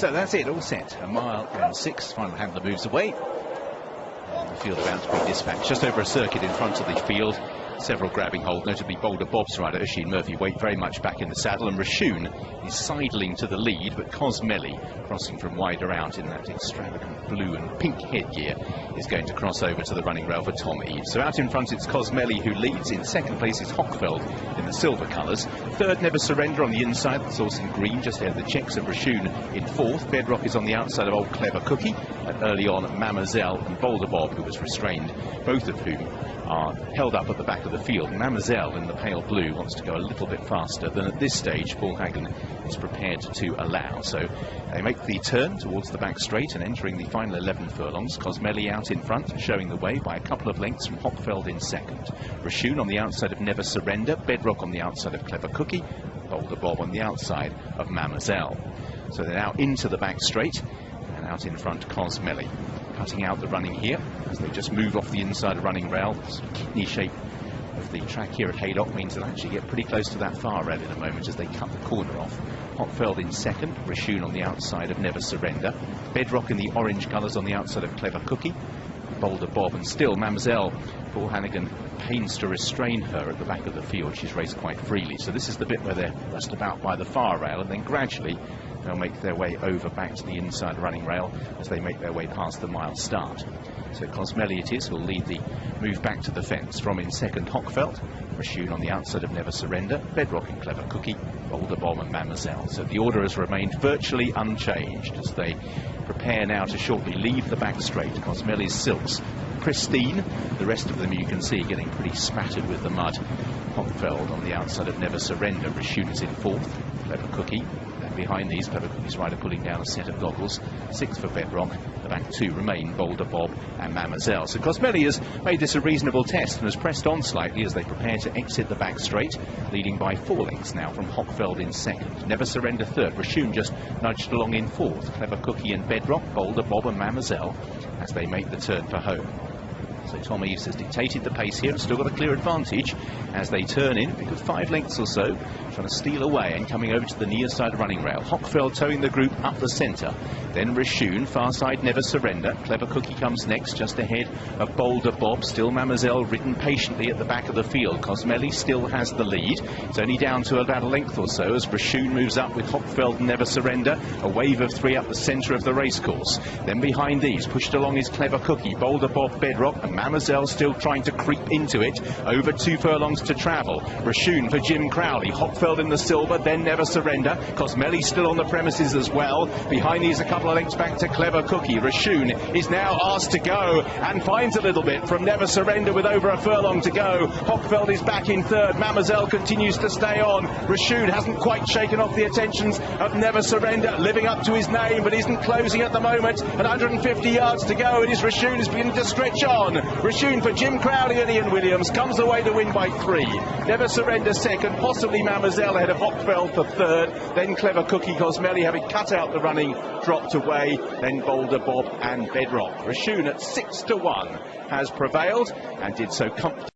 So that's it, all set. A mile and 6. Final handler moves away. And the field about to be dispatched just over a circuit in front of the field. Several grabbing hold, notably Boulder Bob's rider, Oisin Murphy-Waite, very much back in the saddle, and Reshoun is sidling to the lead, but Cosmelli, crossing from wider out in that extravagant blue and pink headgear, is going to cross over to the running rail for Tom Eaves. So out in front it's Cosmelli who leads. In second place is Hochfeld in the silver colours. Third, Never Surrender on the inside, that's also in green, just ahead of the checks of Reshoun in fourth. Bedrock is on the outside of Old Clever Cookie, and early on Mamazelle and Boulder Bob, who was restrained, both of whom are held up at the back of the field. Mamazelle in the pale blue wants to go a little bit faster than at this stage Paul Hagen is prepared to allow. So they make the turn towards the back straight and entering the final 11 furlongs. Cosmelli out in front, showing the way by a couple of lengths from Hochfeld in second. Reshoun on the outside of Never Surrender, Bedrock on the outside of Clever Cookie, Boulder Bob on the outside of Mamazelle. So they're now into the back straight, and out in front Cosmelli. Cutting out the running here as they just move off the inside of running rail. The kidney shape of the track here at Haydocks means they'll actually get pretty close to that far rail in a moment as they cut the corner off. Hochfeld in second, Reshoun on the outside of Never Surrender, Bedrock in the orange colours on the outside of Clever Cookie, Boulder Bob, and still Mamazelle. Paul Hannigan pains to restrain her at the back of the field. She's raced quite freely, so this is the bit where they're just about by the far rail, and then gradually they'll make their way over back to the inside running rail as they make their way past the mile start. So Cosmelli it is who'll lead the move back to the fence. From in second Hochfeld, Reshoun on the outside of Never Surrender, Bedrock and Clever Cookie, Boulder Bob and Mamazelle. So the order has remained virtually unchanged as they prepare now to shortly leave the back straight. Cosmelli's silks pristine, the rest of them you can see getting pretty spattered with the mud. Hochfeld on the outside of Never Surrender, Reshoun is in fourth, Clever Cookie. Behind these, Clever Cookie's rider pulling down a set of goggles. Sixth for Bedrock. The back two remain Boulder Bob and Mamazelle. So Cosmelli has made this a reasonable test and has pressed on slightly as they prepare to exit the back straight, leading by 4 lengths now from Hochfeld in second. Never Surrender third. Reshoun just nudged along in fourth. Clever Cookie and Bedrock, Boulder Bob and Mamazelle as they make the turn for home. So Tom Eaves has dictated the pace here and still got a clear advantage as they turn in. A good 5 lengths or so, trying to steal away and coming over to the near side running rail. Hochfeld towing the group up the centre. Then Reshoun, far side Never Surrender. Clever Cookie comes next, just ahead of Boulder Bob. Still Mamazelle ridden patiently at the back of the field. Cosmelli still has the lead. It's only down to about a length or so as Reshoun moves up with Hochfeld and Never Surrender. A wave of 3 up the centre of the racecourse. Then behind these, pushed along is Clever Cookie, Boulder Bob, Bedrock, and Mamazelle still trying to creep into it. Over 2 furlongs to travel. Reshoun for Jim Crowley. Hochfeld in the silver, then Never Surrender. Cosmelli still on the premises as well. Behind these, a couple of lengths back to Clever Cookie. Reshoun is now asked to go and finds a little bit from Never Surrender with over a furlong to go. Hochfeld is back in third. Mamazelle continues to stay on. Reshoun hasn't quite shaken off the attentions of Never Surrender, living up to his name, but isn't closing at the moment. 150 yards to go. It is Reshoun who's beginning to stretch on. Reshoun for Jim Crowley and Ian Williams comes away to win by 3. Never Surrender second, possibly Mamazelle ahead of Hochfeld for third, then Clever Cookie. Cosmelli having cut out the running, dropped away, then Boulder Bob and Bedrock. Reshoun at 6-1 has prevailed and did so comfortably.